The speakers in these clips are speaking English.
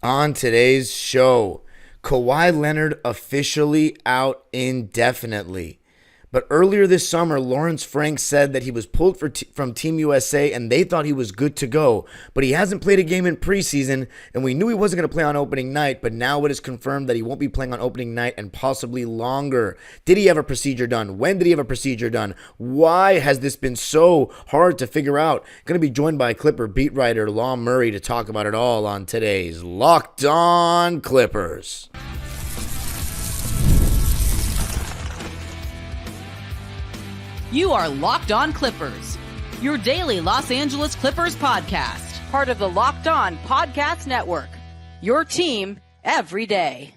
On today's show, Kawhi Leonard officially out indefinitely. But earlier this summer, Lawrence Frank said that he was pulled from Team USA and they thought he was good to go. But he hasn't played a game in preseason, and we knew he wasn't going to play on opening night, but now it is confirmed that he won't be playing on opening night and possibly longer. Did he have a procedure done? When did he have a procedure done? Why has this been so hard to figure out? Going to be joined by Clipper beat writer Law Murray to talk about it all on today's Locked On Clippers. You are Locked On Clippers, your daily Los Angeles Clippers podcast, part of the Locked On Podcast Network, your team every day.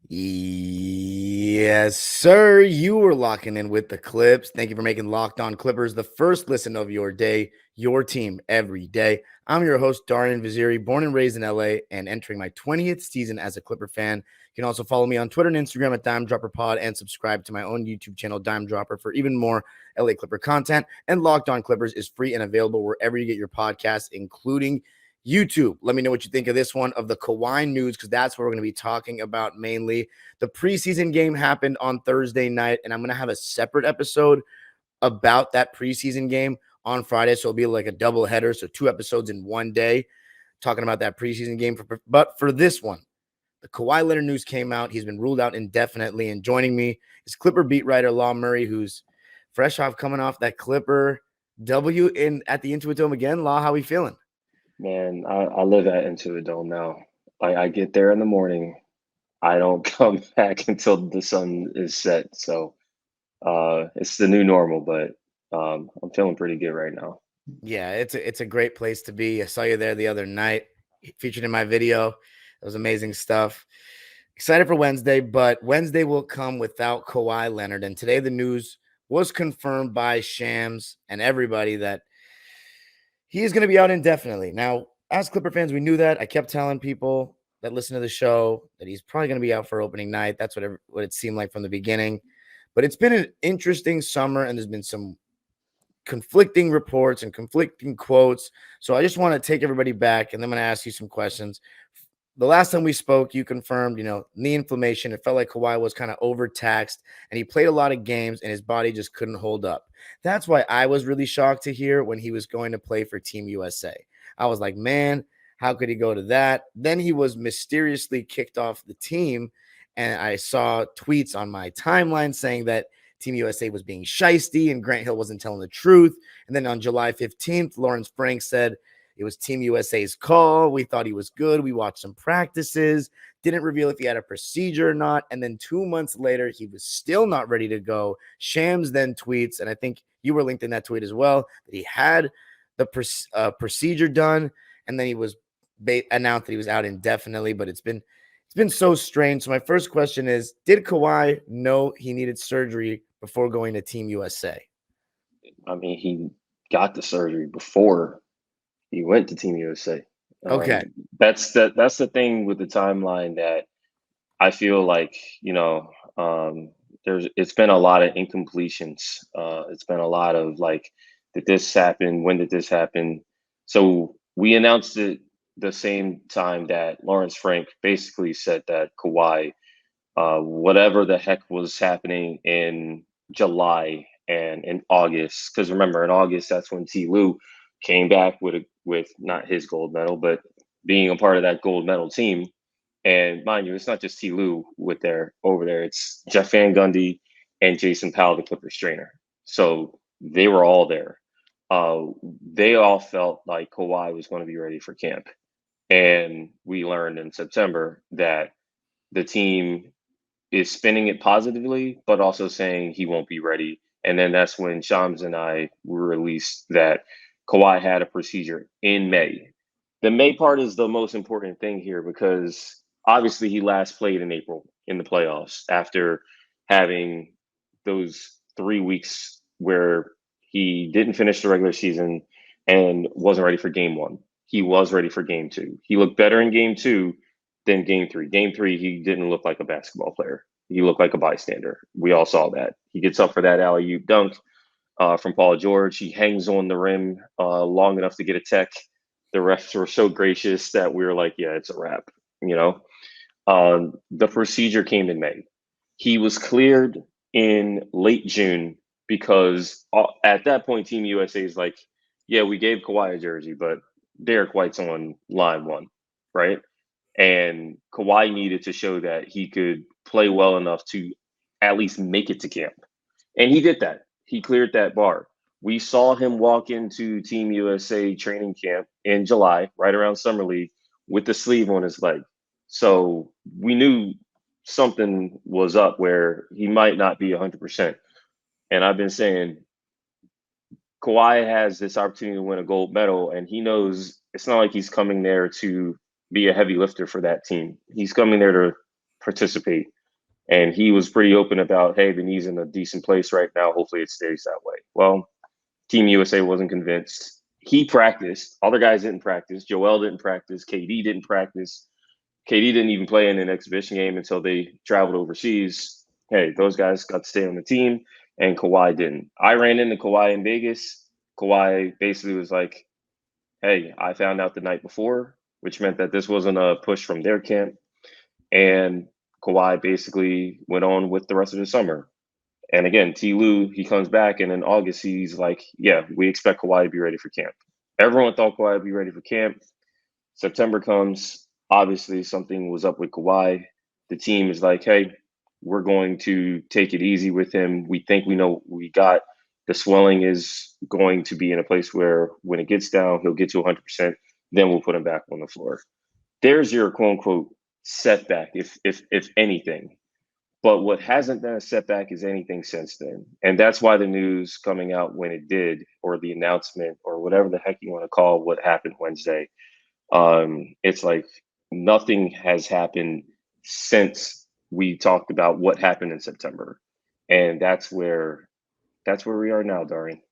Yes, sir. You were locking in with the Clips. Thank you for making Locked On Clippers the first listen of your day, your team every day. I'm your host, Darian Vaziri, born and raised in LA and entering my 20th season as a Clipper fan. You can also follow me on Twitter and Instagram at DimeDropperPod and subscribe to my own YouTube channel, Dime Dropper, for even more LA Clipper content. And Locked On Clippers is free and available wherever you get your podcasts, including YouTube. Let me know what you think of this one, of the Kawhi news, because that's what we're going to be talking about mainly. The preseason game happened on Thursday night, and I'm going to have a separate episode about that preseason game on Friday. So it'll be like a double header, so 2 episodes in one day talking about that preseason game. But for this one, the Kawhi Leonard news came out. He's been ruled out indefinitely. And joining me is Clipper beat writer Law Murray, who's fresh off coming off that Clipper W at the Intuit Dome again. Law, how we feeling? Man, I live at Intuit Dome now. Like, I get there in the morning. I don't come back until the sun is set. So it's the new normal, but I'm feeling pretty good right now. Yeah, it's a great place to be. I saw you there the other night, featured in my video. It was amazing stuff. Excited for Wednesday, but Wednesday will come without Kawhi Leonard. And today the news was confirmed by Shams and everybody that he is going to be out indefinitely. Now, as Clipper fans, we knew that. I kept telling people that listen to the show that he's probably going to be out for opening night. That's what it seemed like from the beginning. But it's been an interesting summer, and there's been some conflicting reports and conflicting quotes. So I just want to take everybody back, and then I'm going to ask you some questions. The last time we spoke, you confirmed, knee inflammation. It felt like Kawhi was kind of overtaxed, and he played a lot of games, and his body just couldn't hold up. That's why I was really shocked to hear when he was going to play for Team USA. I was like, man, how could he go to that? Then he was mysteriously kicked off the team, and I saw tweets on my timeline saying that Team USA was being shysty and Grant Hill wasn't telling the truth. And then on July 15th, Lawrence Frank said it was Team USA's call. We thought he was good. We watched some practices, didn't reveal if he had a procedure or not. And then 2 months later, he was still not ready to go. Shams then tweets, and I think you were linked in that tweet as well, that he had the procedure done, and then he was announced that he was out indefinitely. But it's been so strange. So my first question is, did Kawhi know he needed surgery before going to Team USA? I mean, he got the surgery before he went to Team USA. Okay. That's the thing with the timeline that I feel like, it's been a lot of incompletions. It's been a lot of like, did this happen? When did this happen? So we announced it the same time that Lawrence Frank basically said that Kawhi, whatever the heck was happening in July and in August, because remember in August, that's when T. Lue came back with not his gold medal, but being a part of that gold medal team. And mind you, it's not just T. Lue over there. It's Jeff Van Gundy and Jason Powell, the Clippers trainer. So they were all there. They all felt like Kawhi was going to be ready for camp. And we learned in September that the team is spinning it positively, but also saying he won't be ready. And then that's when Shams and I were released that Kawhi had a procedure in May. The May part is the most important thing here because obviously he last played in April in the playoffs after having those 3 weeks where he didn't finish the regular season and wasn't ready for game 1. He was ready for game 2. He looked better in game 2 than game 3. Game 3, he didn't look like a basketball player. He looked like a bystander. We all saw that. He gets up for that alley-oop dunk from Paul George. He hangs on the rim long enough to get a tech. the refs were so gracious that we were like, yeah, it's a wrap. You know, the procedure came in May. He was cleared in late June because at that point, Team USA is like, yeah, we gave Kawhi a jersey, but Derek White's on line one, right? And Kawhi needed to show that he could play well enough to at least make it to camp. And he did that. He cleared that bar. We saw him walk into Team USA training camp in July, right around Summer League, with the sleeve on his leg. So we knew something was up where he might not be 100%. And I've been saying Kawhi has this opportunity to win a gold medal, and he knows it's not like he's coming there to be a heavy lifter for that team. He's coming there to participate. And he was pretty open about, hey, the knee's in a decent place right now. Hopefully it stays that way. Well, Team USA wasn't convinced. He practiced. Other guys didn't practice. Joel didn't practice. KD didn't practice. KD didn't even play in an exhibition game until they traveled overseas. Hey, those guys got to stay on the team, and Kawhi didn't. I ran into Kawhi in Vegas. Kawhi basically was like, hey, I found out the night before, which meant that this wasn't a push from their camp. And Kawhi basically went on with the rest of the summer. And again, T. Lue, he comes back, and in August, he's like, yeah, we expect Kawhi to be ready for camp. Everyone thought Kawhi would be ready for camp. September comes. Obviously, something was up with Kawhi. The team is like, hey, we're going to take it easy with him. We think we know what we got. The swelling is going to be in a place where when it gets down, he'll get to 100%. Then we'll put him back on the floor. There's your quote unquote setback, if anything. But what hasn't been a setback is anything since then. And that's why the news coming out when it did, or the announcement, or whatever the heck you want to call what happened Wednesday, it's like nothing has happened since we talked about what happened in September. And that's where we are now, Darian.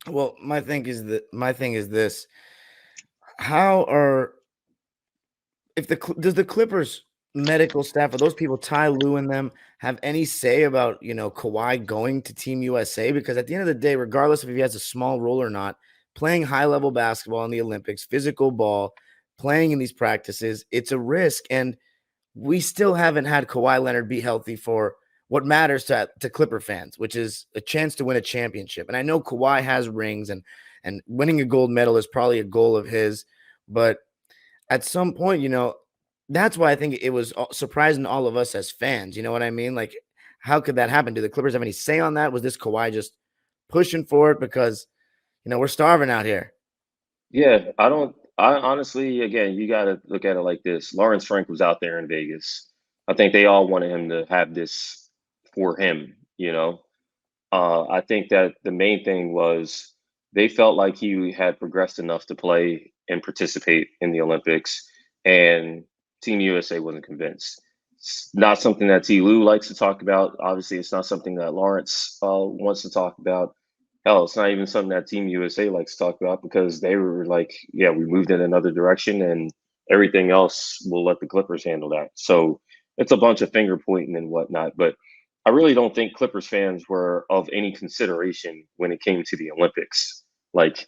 Well, my thing is this: how are does the Clippers medical staff, or those people, Ty Lue and them, have any say about Kawhi going to Team USA? Because at the end of the day, regardless of if he has a small role or not, playing high level basketball in the Olympics, physical ball, playing in these practices, it's a risk, and we still haven't had Kawhi Leonard be healthy for what matters to Clipper fans, which is a chance to win a championship. And I know Kawhi has rings, and winning a gold medal is probably a goal of his, but at some point, that's why I think it was surprising to all of us as fans. You know what I mean? Like, how could that happen? Do the Clippers have any say on that? Was this Kawhi just pushing for it because, we're starving out here? Yeah, I honestly, again, you got to look at it like this. Lawrence Frank was out there in Vegas. I think they all wanted him to have this for him, I think that the main thing was they felt like he had progressed enough to play and participate in the Olympics, and Team USA wasn't convinced. It's not something that T. Lue likes to talk about. Obviously, it's not something that Lawrence wants to talk about. Hell, it's not even something that Team USA likes to talk about, because they were like, yeah, we moved in another direction, and everything else, we'll let the Clippers handle that. So it's a bunch of finger pointing and whatnot. But I really don't think Clippers fans were of any consideration when it came to the Olympics. Like,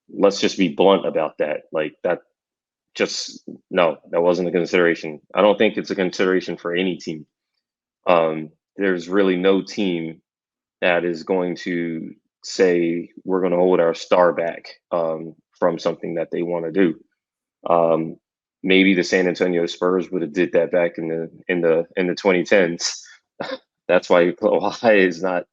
let's just be blunt about that. Like, that no, that wasn't a consideration. I don't think it's a consideration for any team. There's really no team that is going to say we're going to hold our star back from something that they want to do. Maybe the San Antonio Spurs would have did that back in the 2010s. That's why Kawhi is not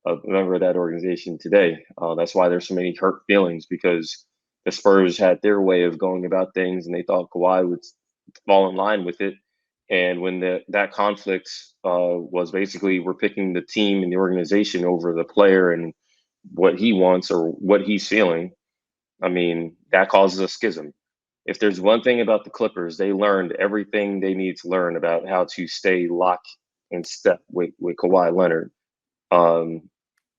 a member of that organization today. That's why there's so many hurt feelings, because the Spurs had their way of going about things, and they thought Kawhi would fall in line with it. And when that conflict was basically, we're picking the team and the organization over the player and what he wants or what he's feeling, I mean, that causes a schism. If there's one thing about the Clippers, they learned everything they need to learn about how to stay locked in step with Kawhi Leonard.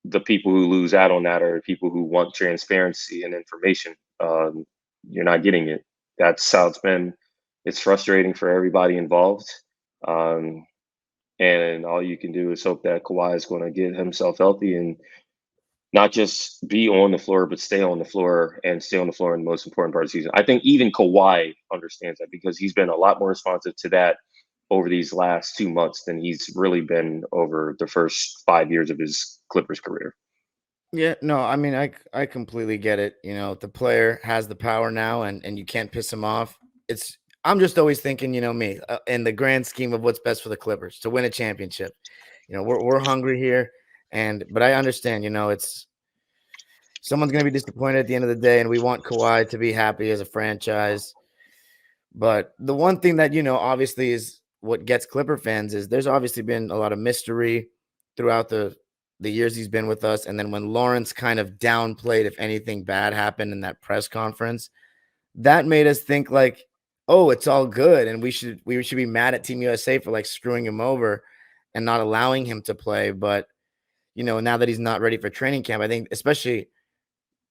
The people who lose out on that are people who want transparency and information. You're not getting it. That's how it's been. It's frustrating for everybody involved. And all you can do is hope that Kawhi is going to get himself healthy and not just be on the floor, but stay on the floor and stay on the floor in the most important part of the season. I think even Kawhi understands that because he's been a lot more responsive to that over these last 2 months than he's really been over the first 5 years of his Clippers career. Yeah, no, I mean, I completely get it. You know, the player has the power now, and you can't piss him off. I'm just always thinking, me in the grand scheme of what's best for the Clippers to win a championship. We're hungry here, but I understand. It's someone's gonna be disappointed at the end of the day, and we want Kawhi to be happy as a franchise. But the one thing that obviously is what gets Clipper fans is there's obviously been a lot of mystery throughout the years he's been with us. And then when Lawrence kind of downplayed if anything bad happened in that press conference, that made us think like, oh, it's all good. And we should be mad at Team USA for like screwing him over and not allowing him to play. But, now that he's not ready for training camp, I think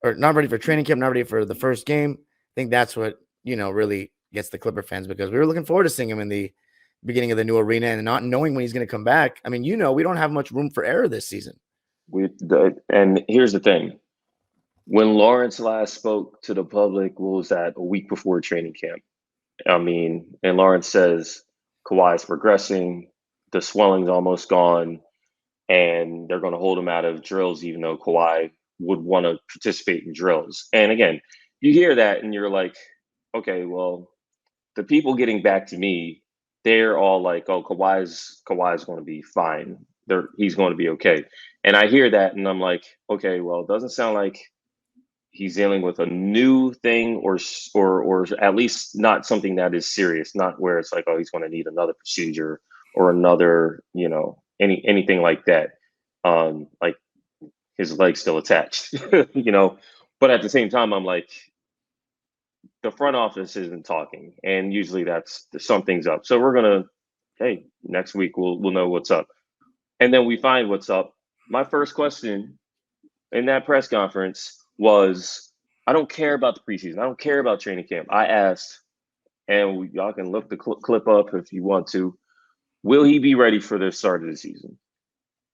not ready for training camp, not ready for the first game. I think that's what, really gets the Clipper fans because we were looking forward to seeing him in the beginning of the new arena and not knowing when he's going to come back. I mean, we don't have much room for error this season. And here's the thing. When Lawrence last spoke to the public, what was that, a week before training camp? I mean, and Lawrence says Kawhi is progressing, the swelling's almost gone, and they're going to hold him out of drills, even though Kawhi would want to participate in drills. And again, you hear that and you're like, okay, well, the people getting back to me, they're all like, oh, Kawhi's going to be fine. He's going to be okay. And I hear that and I'm like, okay, well, it doesn't sound like he's dealing with a new thing or at least not something that is serious, not where it's like, oh, he's going to need another procedure or another, anything like that. Like his leg's still attached, but at the same time, I'm like, the front office isn't talking, and usually that's something's up. So we're gonna, hey, next week we'll know what's up, and then we find what's up. My first question in that press conference was, I don't care about the preseason. I don't care about training camp. I asked, and y'all can look the clip up if you want to. Will he be ready for the start of the season?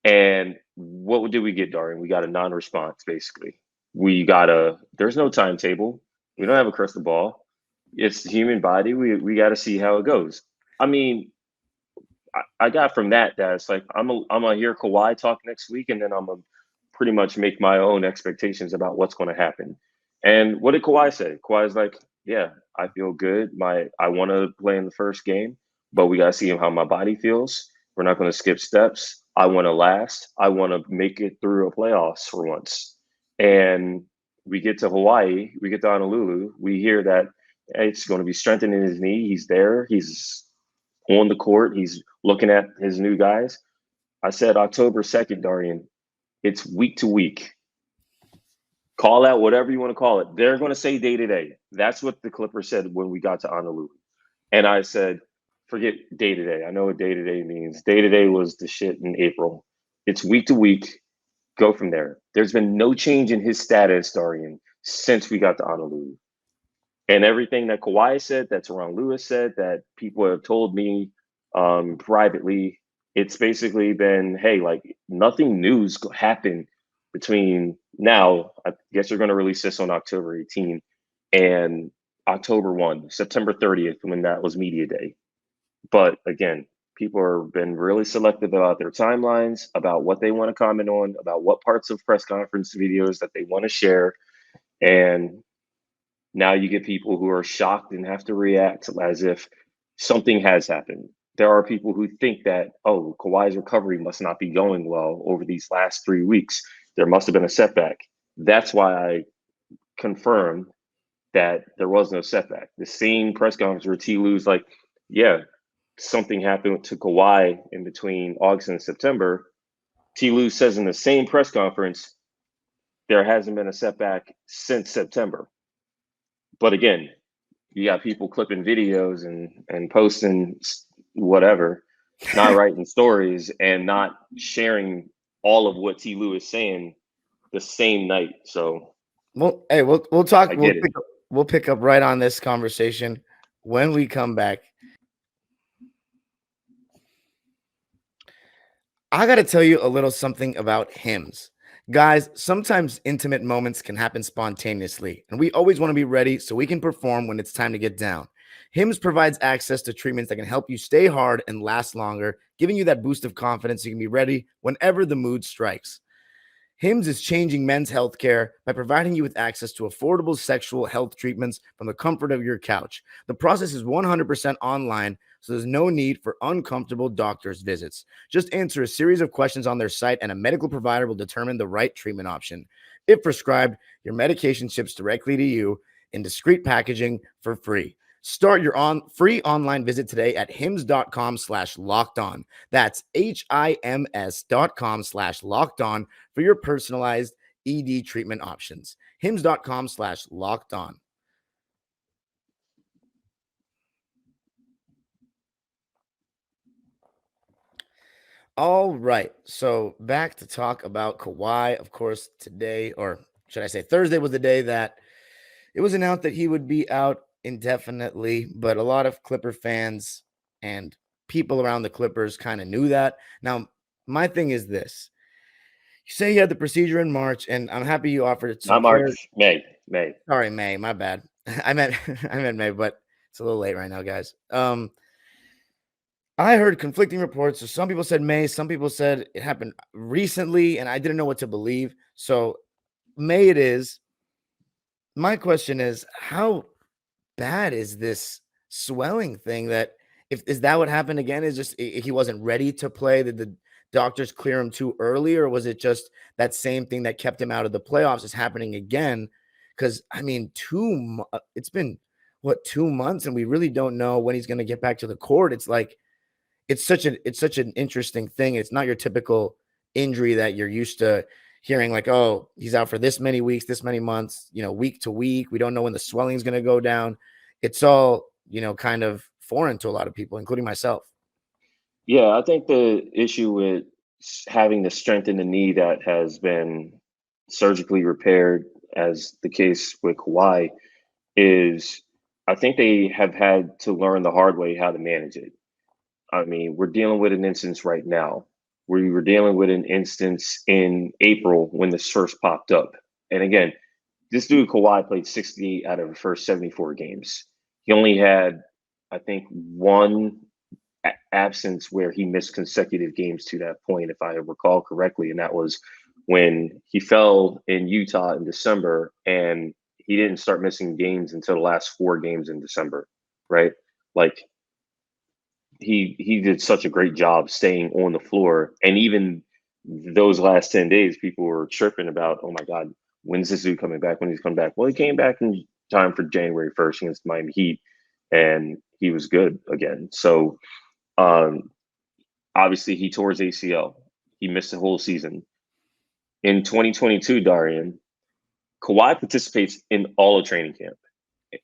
And what did we get, Darian? We got a non-response, basically. There's no timetable. We don't have a crystal ball. It's the human body. We got to see how it goes. I mean, I got from that it's like I'm gonna hear Kawhi talk next week, and then I'm gonna pretty much make my own expectations about what's going to happen. And what did Kawhi say? Kawhi's like, yeah, I feel good. I want to play in the first game, but we got to see how my body feels. We're not going to skip steps. I want to last. I want to make it through a playoffs for once. And we get to Hawaii, we get to Honolulu, we hear that it's going to be strengthening his knee. He's there. He's on the court. He's looking at his new guys. I said October 2nd, Darian. It's week to week. Call out whatever you want to call it. They're going to say day to day. That's what the Clippers said when we got to Honolulu. And I said, forget day to day. I know what day to day means. Day to day was the shit in April. It's week to week. Go from there. There's been no change in his status, Darian, since we got to Honolulu. And everything that Kawhi said, that Teron Lewis said, that people have told me privately, it's basically been, hey, like nothing new's happened between now. I guess they're going to release this on October 18th and October 1, September 30th, when that was media day. But again, people have been really selective about their timelines, about what they want to comment on, about what parts of press conference videos that they want to share. And now you get people who are shocked and have to react as if something has happened. There are people who think that, oh, Kawhi's recovery must not be going well over these last 3 weeks. There must have been a setback. That's why I confirmed that there was no setback. The same press conference where T. Lue's like, yeah, something happened to Kawhi in between August and September. T. Lue says in the same press conference, there hasn't been a setback since September. But again, you got people clipping videos and posting whatever, not writing stories and not sharing all of what T. Lue is saying the same night. So, well, hey, we'll talk. We'll pick up right on this conversation when we come back. I got to tell you a little something about hymns. Guys, sometimes intimate moments can happen spontaneously, and we always want to be ready so we can perform when it's time to get down. Hims provides access to treatments that can help you stay hard and last longer, giving you that boost of confidence so you can be ready whenever the mood strikes. Hims is changing men's healthcare by providing you with access to affordable sexual health treatments from the comfort of your couch. The process is 100% online, so there's no need for uncomfortable doctor's visits. Just answer a series of questions on their site, and a medical provider will determine the right treatment option. If prescribed, your medication ships directly to you in discreet packaging for free. Start your free online visit today at hims.com/lockedon. That's HIMS.com/lockedon for your personalized ED treatment options. hims.com/lockedon. All right. So back to talk about Kawhi. Of course, today, or should I say Thursday, was the day that it was announced that he would be out indefinitely, but a lot of Clipper fans and people around the Clippers kind of knew that. Now, my thing is this. You say you had the procedure in March, and I'm happy you offered some Not care. March, May. Sorry, May. My bad. I meant May, but it's a little late right now, guys. I heard conflicting reports. So some people said May, some people said it happened recently, and I didn't know what to believe. So May it is. My question is, how bad is this swelling thing? That if is that what happened again? Is just he wasn't ready to play? Did the doctors clear him too early, or was it just that same thing that kept him out of the playoffs is happening again? Because I mean, it's been what, 2 months, and we really don't know when he's going to get back to the court. It's like it's such an interesting thing. It's not your typical injury that you're used to hearing, like, oh, he's out for this many weeks, this many months, week to week. We don't know when the swelling is going to go down. It's all, kind of foreign to a lot of people, including myself. Yeah, I think the issue with having the strength in the knee that has been surgically repaired, as the case with Kawhi, is I think they have had to learn the hard way how to manage it. I mean, we're dealing with an instance right now. We were dealing with an instance in April when this first popped up. And again, this dude Kawhi played 60 out of the first 74 games. He only had, I think, one absence where he missed consecutive games to that point, if I recall correctly, and that was when he fell in Utah in December, and he didn't start missing games until the last 4 games in December, right? Like he did such a great job staying on the floor, and even those last 10 days, people were chirping about, oh my God, when's this dude coming back? When he's coming back? Well, he came back in time for January 1st against Miami Heat, and he was good again. So obviously, he tore his ACL. He missed the whole season. In 2022, Darian, Kawhi participates in all of training camp.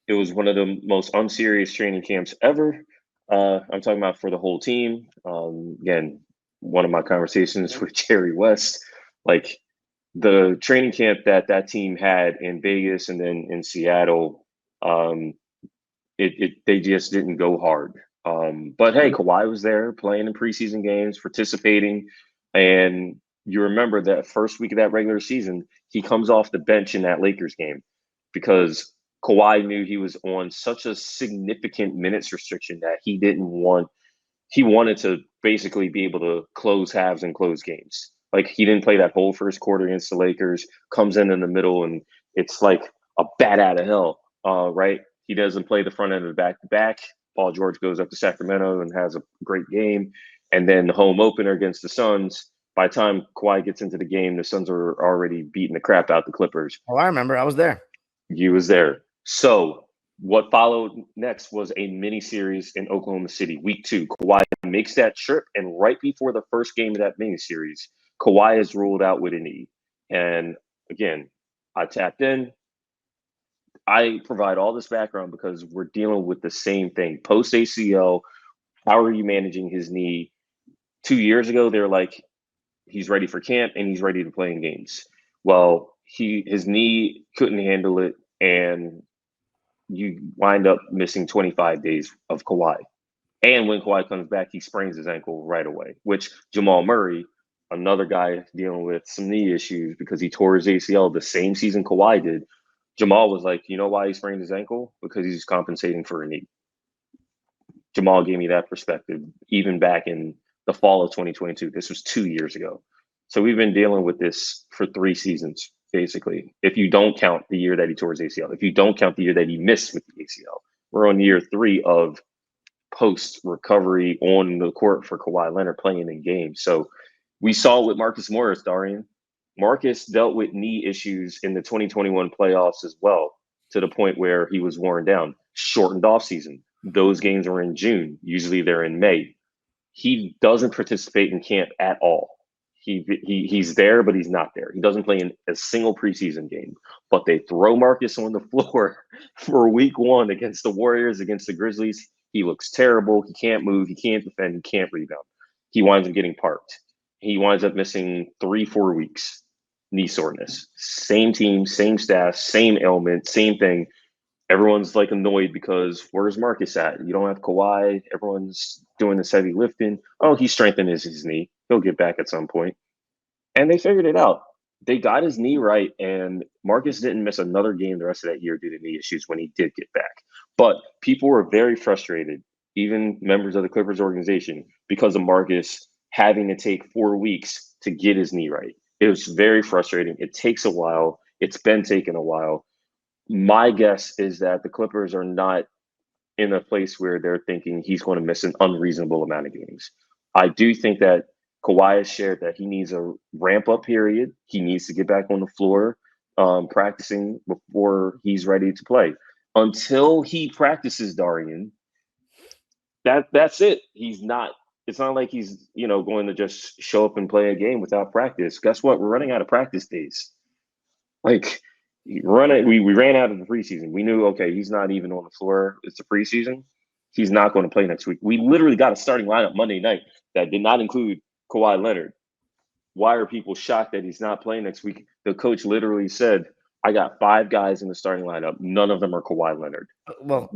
It was one of the most unserious training camps ever. I'm talking about for the whole team. Again, one of my conversations with Jerry West, like the training camp that team had in Vegas and then in Seattle, they just didn't go hard. But hey, Kawhi was there playing in preseason games, participating. And you remember that first week of that regular season, he comes off the bench in that Lakers game because Kawhi knew he was on such a significant minutes restriction that he wanted to basically be able to close halves and close games. Like he didn't play that whole first quarter against the Lakers, comes in the middle, and it's like a bat out of hell, right? He doesn't play the front end of the back-to-back. Paul George goes up to Sacramento and has a great game. And then the home opener against the Suns, by the time Kawhi gets into the game, the Suns are already beating the crap out the Clippers. Oh, I remember. I was there. You was there. So what followed next was a mini series in Oklahoma City, week 2. Kawhi makes that trip, and right before the first game of that mini series, Kawhi is ruled out with a knee. And again, I tapped in. I provide all this background because we're dealing with the same thing. Post ACL, how are you managing his knee? 2 years ago, they're like, he's ready for camp and he's ready to play in games. Well, his knee couldn't handle it, and you wind up missing 25 days of Kawhi. And when Kawhi comes back, he sprains his ankle right away, which Jamal Murray another guy dealing with some knee issues because he tore his ACL the same season Kawhi did. Jamal was like, you know why he sprained his ankle? Because he's compensating for a knee. Jamal gave me that perspective even back in the fall of 2022. This was 2 years ago. So we've been dealing with this for 3 seasons, basically. If you don't count the year that he tore his ACL, if you don't count the year that he missed with the ACL, we're on year 3 of post recovery on the court for Kawhi Leonard playing in games. So we saw with Marcus Morris, Darian. Marcus dealt with knee issues in the 2021 playoffs as well, to the point where he was worn down. Shortened off season. Those games are in June. Usually they're in May. He doesn't participate in camp at all. He's there, but he's not there. He doesn't play in a single preseason game. But they throw Marcus on the floor for week 1 against the Warriors, against the Grizzlies. He looks terrible. He can't move. He can't defend. He can't rebound. He winds up getting parked. He winds up missing 3-4 weeks. Knee soreness. Same team, same staff, same ailment, same thing. Everyone's like annoyed because where's Marcus at? You don't have Kawhi. Everyone's doing this heavy lifting. Oh, he strengthened his knee. He'll get back at some point. And they figured it out. They got his knee right, and Marcus didn't miss another game the rest of that year due to knee issues when he did get back. But people were very frustrated, even members of the Clippers organization, because of Marcus having to take 4 weeks to get his knee right. It was very frustrating. It takes a while. It's been taking a while. My guess is that the Clippers are not in a place where they're thinking he's going to miss an unreasonable amount of games. I do think that Kawhi has shared that he needs a ramp-up period. He needs to get back on the floor practicing before he's ready to play. Until he practices, Darian, that's it. He's not. It's not like he's going to just show up and play a game without practice. Guess what? We're running out of practice days. Like we ran out of the preseason. We knew, okay, he's not even on the floor. It's the preseason. He's not going to play next week. We literally got a starting lineup Monday night that did not include Kawhi Leonard. Why are people shocked that he's not playing next week? The coach literally said, I got 5 guys in the starting lineup. None of them are Kawhi Leonard. Well,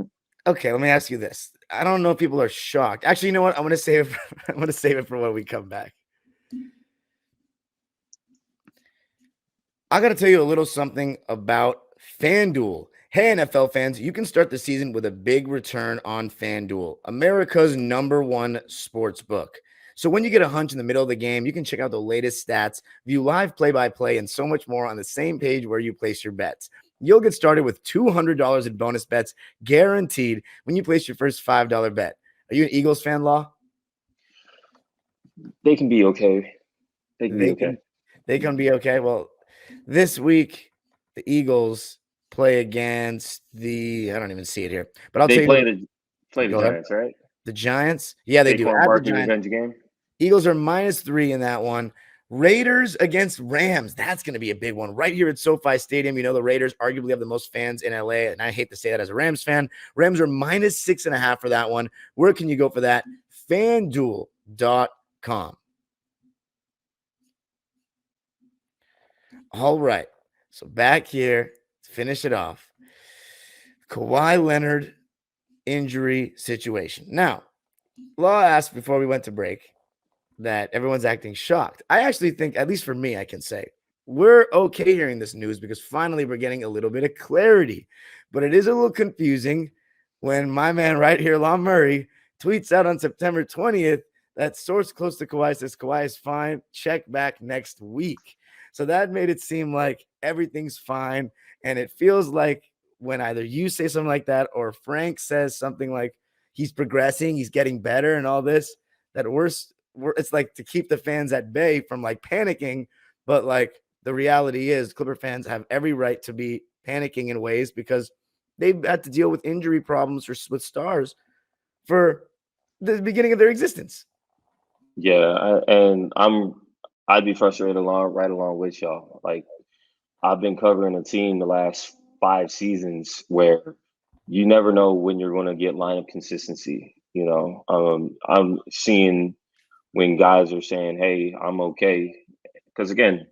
okay, let me ask you this. I don't know if people are shocked. Actually, you know what? I'm gonna save it for when we come back. I gotta tell you a little something about FanDuel. Hey, NFL fans, you can start the season with a big return on FanDuel, America's #1 sports book. So when you get a hunch in the middle of the game, you can check out the latest stats, view live play-by-play, and so much more on the same page where you place your bets. You'll get started with $200 in bonus bets guaranteed when you place your first $5 bet. Are you an Eagles fan, Law? They can be okay. They can be okay. Well, this week, the Eagles play against I don't even see it here, but I'll tell you. Play the Giants, right? The Giants? Yeah, they do. Revenge game. Eagles are -3 in that one. Raiders against Rams. That's going to be a big one right here at SoFi Stadium. The Raiders arguably have the most fans in LA, and I hate to say that as a Rams fan. Rams are -6.5 for that one. Where can you go for that? FanDuel.com. All right. So back here to finish it off. Kawhi Leonard injury situation. Now, Law asked before we went to break that everyone's acting shocked. I actually think, at least for me, I can say we're okay hearing this news because finally we're getting a little bit of clarity. But it is a little confusing when my man right here, Law Murray, tweets out on September 20th that source close to Kawhi says Kawhi is fine. Check back next week. So that made it seem like everything's fine. And it feels like when either you say something like that or Frank says something like he's progressing, he's getting better and all this, that it's like to keep the fans at bay from like panicking. But like the reality is Clipper fans have every right to be panicking in ways because they've had to deal with injury problems with stars for the beginning of their existence. Yeah, I'd be frustrated right along with y'all. Like I've been covering a team the last 5 seasons where you never know when you're going to get lineup consistency. I'm seeing when guys are saying, hey, I'm okay. Because again,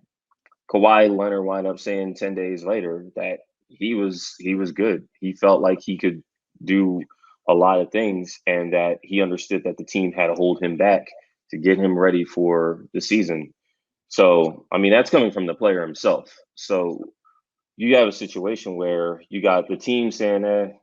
Kawhi Leonard wound up saying 10 days later that he was good. He felt like he could do a lot of things and that he understood that the team had to hold him back to get him ready for the season. So, I mean, that's coming from the player himself. So you have a situation where you got the team saying,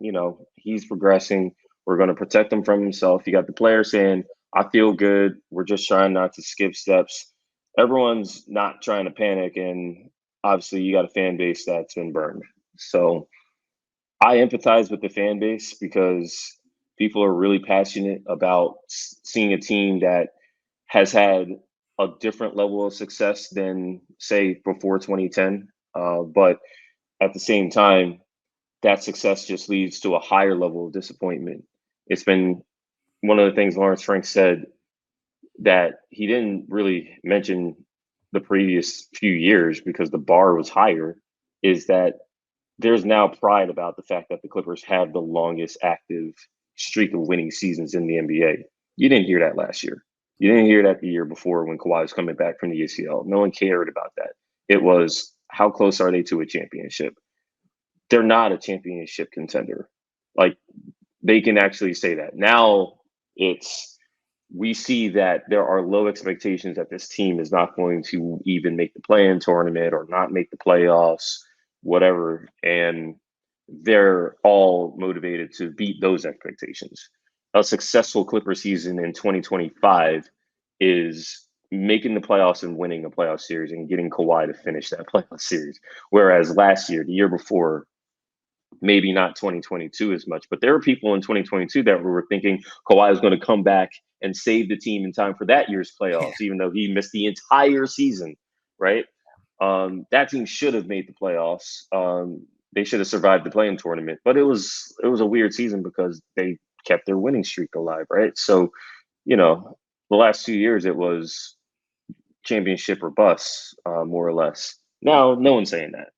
he's progressing. We're going to protect him from himself. You got the player saying, I feel good. We're just trying not to skip steps. Everyone's not trying to panic. And obviously, you got a fan base that's been burned. So I empathize with the fan base because people are really passionate about seeing a team that has had a different level of success than, say, before 2010. But at the same time, that success just leads to a higher level of disappointment. It's been one of the things Lawrence Frank said that he didn't really mention the previous few years because the bar was higher, is that there's now pride about the fact that the Clippers have the longest active streak of winning seasons in the NBA. You didn't hear that last year. You didn't hear that the year before when Kawhi was coming back from the ACL. No one cared about that. It was, how close are they to a championship? They're not a championship contender. Like, they can actually say that. Now we see that there are low expectations that this team is not going to even make the play-in tournament or not make the playoffs, whatever. And they're all motivated to beat those expectations. A successful Clipper season in 2025 is making the playoffs and winning a playoff series and getting Kawhi to finish that playoff series. Whereas last year, the year before, maybe not 2022 as much, but there were people in 2022 that were thinking Kawhi was going to come back and save the team in time for that year's playoffs, even though he missed the entire season, right? That team should have made the playoffs. They should have survived the play-in tournament, but it was a weird season because they kept their winning streak alive, right? So, the last 2 years it was championship or bust, more or less. Now, no one's saying that,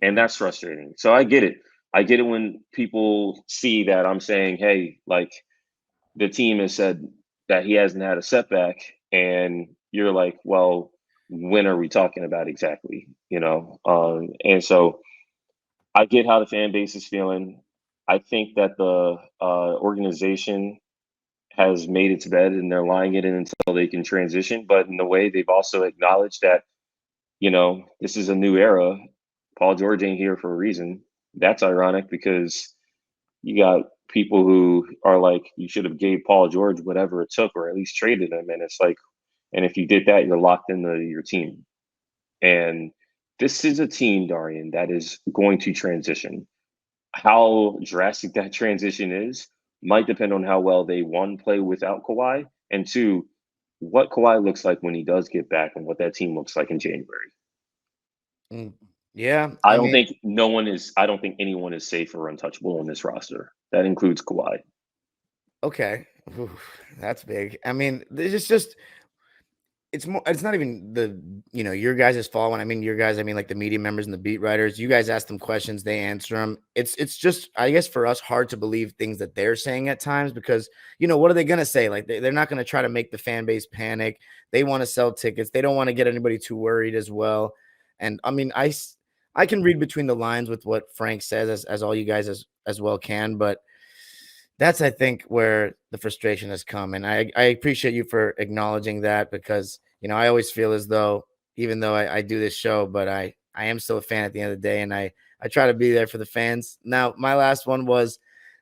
and that's frustrating. So I get it. I get it when people see that I'm saying, hey, like, the team has said that he hasn't had a setback, and you're like, well, when are we talking about exactly? And so I get how the fan base is feeling. I think that the organization has made its bed and they're lying it in until they can transition. But in a way, they've also acknowledged that, this is a new era. Paul George ain't here for a reason. That's ironic because you got people who are like, you should have gave Paul George whatever it took, or at least traded him. And it's like, and if you did that, you're locked into your team. And this is a team, Darian, that is going to transition. How drastic that transition is might depend on how well they, one, play without Kawhi, and two, what Kawhi looks like when he does get back and what that team looks like in January. Yeah. I don't think anyone is safe or untouchable on this roster. That includes Kawhi. Okay. Oof, that's big. I mean, it's just it's not even your guys' fault. When I mean your guys, I mean like the media members and the beat writers. You guys ask them questions, they answer them. It's just, I guess, for us, hard to believe things that they're saying at times because what are they gonna say? Like they're not gonna try to make the fan base panic. They want to sell tickets. They don't want to get anybody too worried as well. And I mean, I can read between the lines with what Frank says, as all you guys as well can, but that's, I think, where the frustration has come. And I appreciate you for acknowledging that because, I always feel as though, even though I do this show, but I am still a fan at the end of the day. And I try to be there for the fans. Now, my last one was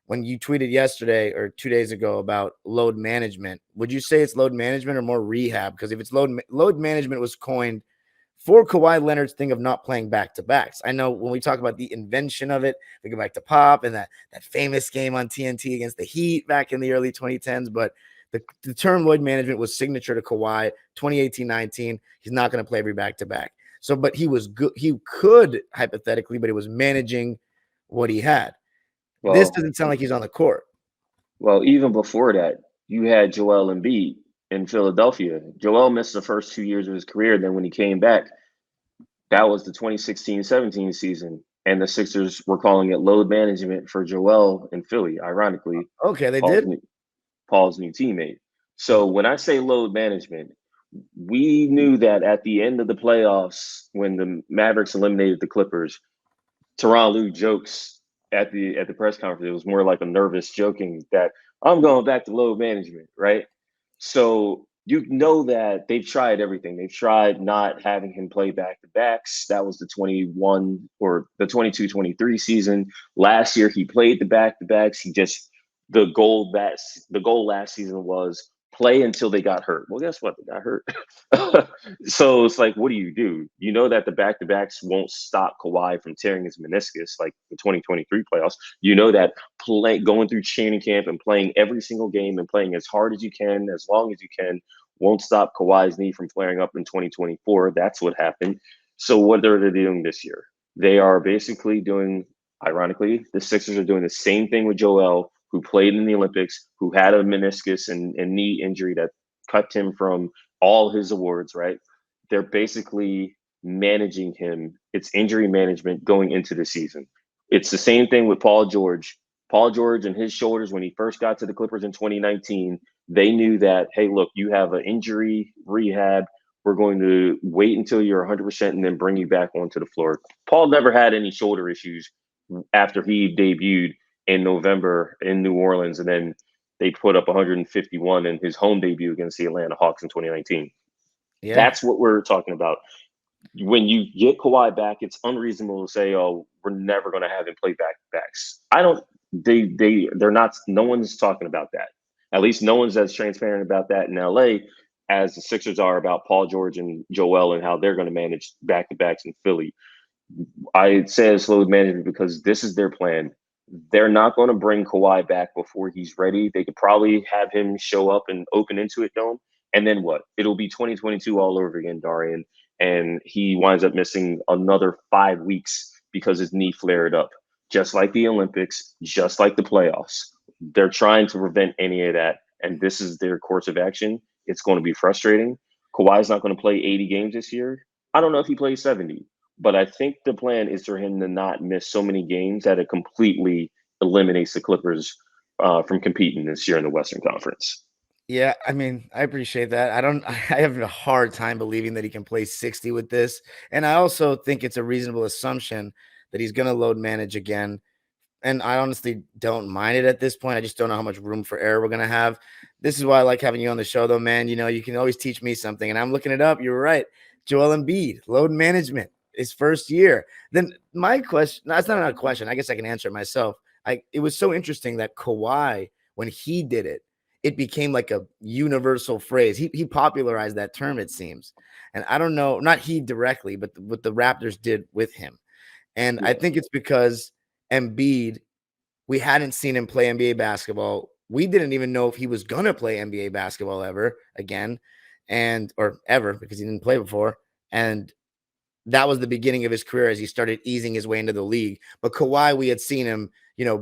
when you tweeted yesterday or 2 days ago about load management. Would you say it's load management or more rehab? Because if it's load management was coined for Kawhi Leonard's thing of not playing back-to-backs. I know when we talk about the invention of it, we go back to Pop and that famous game on TNT against the Heat back in the early 2010s, but the term load management was signature to Kawhi, 2018-19. He's not going to play every back-to-back. So, but he was good. He could, hypothetically, but he was managing what he had. Well, this doesn't sound like he's on the court. Well, even before that, you had Joel Embiid in Philadelphia. Joel missed the first 2 years of his career. Then when he came back, that was the 2016-17 season. And the Sixers were calling it load management for Joel in Philly, ironically. Okay, they did? Paul's new teammate. So when I say load management, we knew that at the end of the playoffs, when the Mavericks eliminated the Clippers, Tyronn Lue jokes at the press conference. It was more like a nervous joking that I'm going back to load management, right? So you know that they've tried everything. They've tried not having him play back-to-backs. That was the 21 or the 22-23 season. Last year he played the back-to-backs. The goal last season was play until they got hurt. Well, guess what? They got hurt. So it's like, what do? You know that the back-to-backs won't stop Kawhi from tearing his meniscus like the 2023 playoffs. You know that going through training camp and playing every single game and playing as hard as you can, as long as you can, won't stop Kawhi's knee from flaring up in 2024. That's what happened. So what are they doing this year? They are basically doing, ironically, the Sixers are doing the same thing with Joel, who played in the Olympics, who had a meniscus and knee injury that cut him from all his awards, right? They're basically managing him. It's injury management going into the season. It's the same thing with Paul George. Paul George and his shoulders, when he first got to the Clippers in 2019, they knew that, hey, look, you have an injury rehab. We're going to wait until you're 100% and then bring you back onto the floor. Paul never had any shoulder issues after he debuted in November in New Orleans, and then they put up 151 in his home debut against the Atlanta Hawks in 2019. Yeah. That's what we're talking about. When you get Kawhi back, it's unreasonable to say, oh, we're never going to have him play back-to-backs. They're not, no one's talking about that. At least no one's as transparent about that in LA as the Sixers are about Paul George and Joel and how they're going to manage back-to-backs in Philly. I say it's load management because this is their plan. They're not going to bring Kawhi back before he's ready. They could probably have him show up and open Intuit Dome. And then what? It'll be 2022 all over again, Darian. And he winds up missing another 5 weeks because his knee flared up, just like the Olympics, just like the playoffs. They're trying to prevent any of that. And this is their course of action. It's going to be frustrating. Kawhi's not going to play 80 games this year. I don't know if he plays 70. But I think the plan is for him to not miss so many games that it completely eliminates the Clippers from competing this year in the Western Conference. Yeah, I mean, I appreciate that. I have a hard time believing that he can play 60 with this. And I also think it's a reasonable assumption that he's going to load manage again. And I honestly don't mind it at this point. I just don't know how much room for error we're going to have. This is why I like having you on the show, though, man. You know, you can always teach me something. And I'm looking it up. You're right. Joel Embiid, load management. His first year. Then my question, no, it's not a question. I guess I can answer it myself. It was so interesting that Kawhi, when he did it, it became like a universal phrase. He popularized that term, it seems. And I don't know, not he directly, but what the Raptors did with him. And I think it's because Embiid, we hadn't seen him play NBA basketball. We didn't even know if he was going to play NBA basketball ever again, or ever, because he didn't play before. And that was the beginning of his career as he started easing his way into the league. But Kawhi, we had seen him,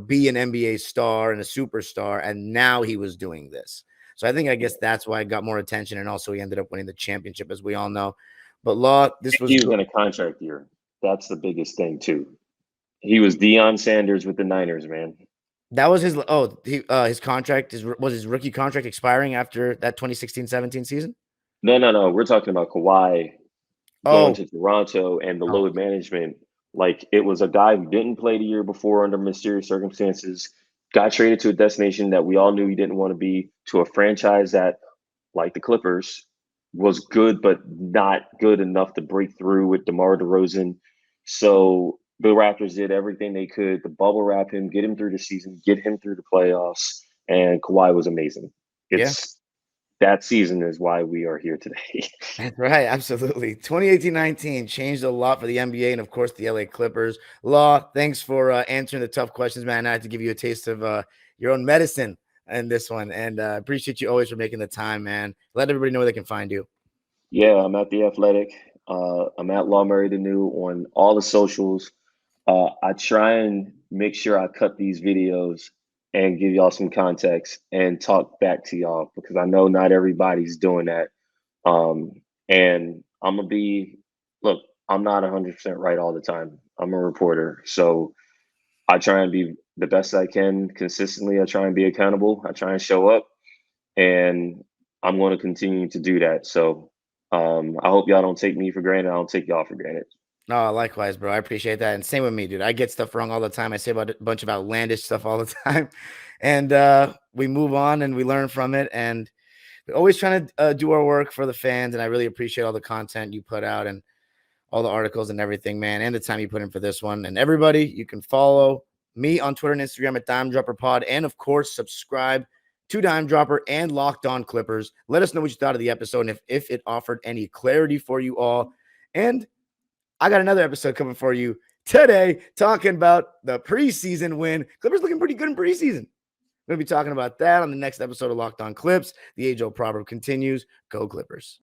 be an NBA star and a superstar, and now he was doing this. So I guess that's why it got more attention, and also he ended up winning the championship, as we all know. But Law, he was in a contract year. That's the biggest thing too. He was Deion Sanders with the Niners, man. That was his contract. Was his rookie contract expiring after that 2016-17 season? No. We're talking about Kawhi going to Toronto and the load management. Like, it was a guy who didn't play the year before under mysterious circumstances, got traded to a destination that we all knew he didn't want to be, to a franchise that, like the Clippers, was good but not good enough to break through with DeMar DeRozan. So the Raptors did everything they could to bubble wrap him, get him through the season, get him through the playoffs, and Kawhi was amazing. That season is why we are here today. That's right. Absolutely. 2018-19 changed a lot for the NBA and, of course, the LA Clippers. Law, thanks for answering the tough questions, man. I had to give you a taste of your own medicine in this one. And I appreciate you always for making the time, man. Let everybody know where they can find you. Yeah, I'm at The Athletic. I'm at Law Murray the New on all the socials. I try and make sure I cut these videos and give y'all some context and talk back to y'all, because I know not everybody's doing that. And I'm going to I'm not 100% right all the time. I'm a reporter. So I try and be the best I can consistently. I try and be accountable. I try and show up, and I'm going to continue to do that. So I hope y'all don't take me for granted. I don't take y'all for granted. No, likewise, bro. I appreciate that. And same with me, dude. I get stuff wrong all the time. I say about a bunch of outlandish stuff all the time. And we move on and we learn from it. And But always trying to do our work for the fans, and I really appreciate all the content you put out and all the articles and everything, man, and the time you put in for this one. And everybody, you can follow me on Twitter and Instagram at Dime Dropper Pod, and of course, subscribe to Dime Dropper and Locked On Clippers. Let us know what you thought of the episode and if it offered any clarity for you all. And I got another episode coming for you today talking about the preseason win. Clippers looking pretty good in preseason. We're going to be talking about that on the next episode of Locked On Clips. The age-old proverb continues. Go Clippers.